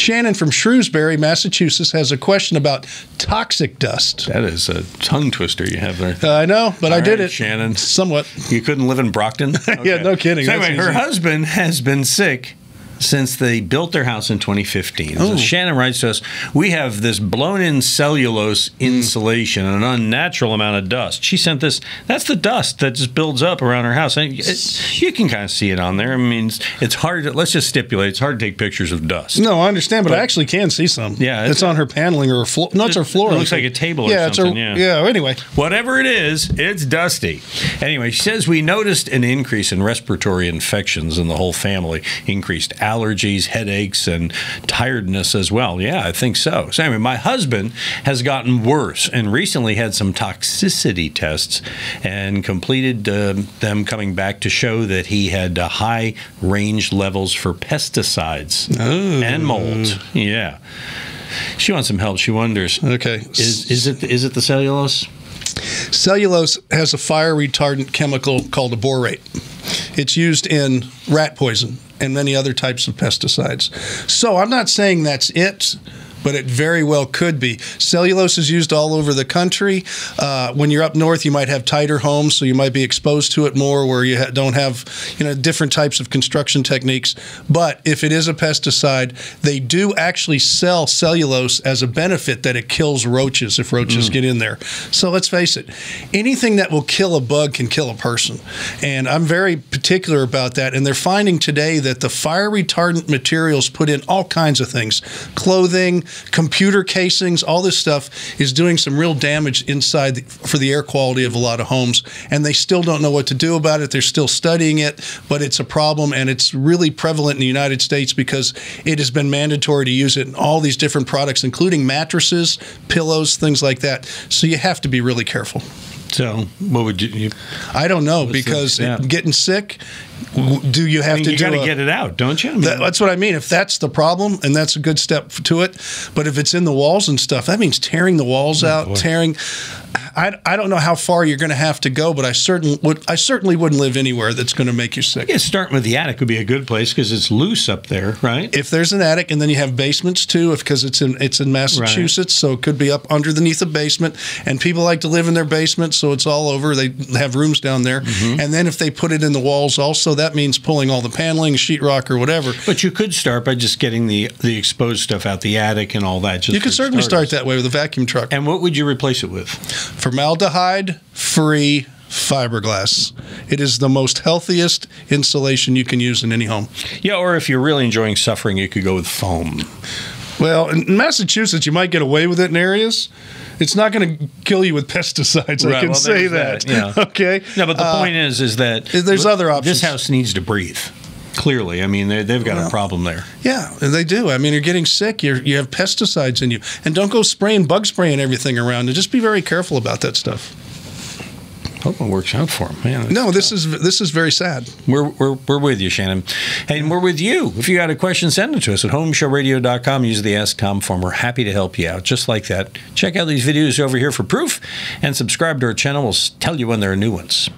Shannon from Shrewsbury, Massachusetts, has a question about toxic dust. That is a tongue twister you have there. I know, but I did it. Shannon. Somewhat. You couldn't live in Brockton? Okay. Yeah, no kidding. So anyway, her husband has been sick since they built their house in 2015. So Shannon writes to us, we have this blown-in cellulose insulation and an unnatural amount of dust. She sent this. That's the dust that just builds up around her house. You can kind of see it on there. I mean, it's hard. Let's just stipulate, it's hard to take pictures of dust. No, I understand, but I actually can see some. Yeah. It's on her paneling or her floor. No, it's her floor. It looks like a table or something. Yeah, anyway. Whatever it is, it's dusty. Anyway, she says, we noticed an increase in respiratory infections in the whole family, increased allergies, headaches, and tiredness as well. Yeah, I think so. So anyway, my husband has gotten worse and recently had some toxicity tests and completed them coming back to show that he had high range levels for pesticides and mold. Yeah. She wants some help. She wonders, okay, is it the cellulose? Cellulose has a fire retardant chemical called a borate. It's used in rat poison and many other types of pesticides. So I'm not saying that's it, but it very well could be. Cellulose is used all over the country. When you're up north, you might have tighter homes, so you might be exposed to it more where you don't have different types of construction techniques. But if it is a pesticide, they do actually sell cellulose as a benefit that it kills roaches if roaches get in there. So let's face it, anything that will kill a bug can kill a person. And I'm very particular about that. And they're finding today that the fire retardant materials put in all kinds of things, clothing, computer casings, all this stuff is doing some real damage inside for the air quality of a lot of homes, and they still don't know what to do about it. They're still studying it, but it's a problem, and it's really prevalent in the United States because it has been mandatory to use it in all these different products, including mattresses, pillows, things like that. So you have to be really careful. So what would you I don't know, because getting sick, do you have to you got to get it out, don't you? That's what I mean. If that's the problem, and that's a good step to it, but if it's in the walls and stuff, that means tearing the walls out, tearing. I don't know how far you're going to have to go, but I certainly wouldn't live anywhere that's going to make you sick. Yeah, starting with the attic would be a good place because it's loose up there, right? If there's an attic, and then you have basements too, because it's in Massachusetts, so it could be up underneath a basement, and people like to live in their basement, so it's all over. They have rooms down there, and then if they put it in the walls also, that means pulling all the paneling, sheetrock, or whatever. But you could start by just getting the exposed stuff out the attic and all that. You could certainly start that way with a vacuum truck. And what would you replace it with? Formaldehyde-free fiberglass. It is the most healthiest insulation you can use in any home. Yeah, or if you're really enjoying suffering, you could go with foam. Well, in Massachusetts, you might get away with it in areas. It's not going to kill you with pesticides. I can say that. Yeah. Okay. No, but the point is that there's other options. This house needs to breathe. Clearly, I mean, they've got a problem there. Yeah, they do. I mean, you're getting sick. You have pesticides in you, and don't go bug spraying everything around. And just be very careful about that stuff. Hope it works out for them. Man, no, this is very sad. We're with you, Shannon, and we're with you. If you got a question, send it to us at HomeShowRadio.com. Use the Ask Tom form. We're happy to help you out, just like that. Check out these videos over here for proof, and subscribe to our channel. We'll tell you when there are new ones.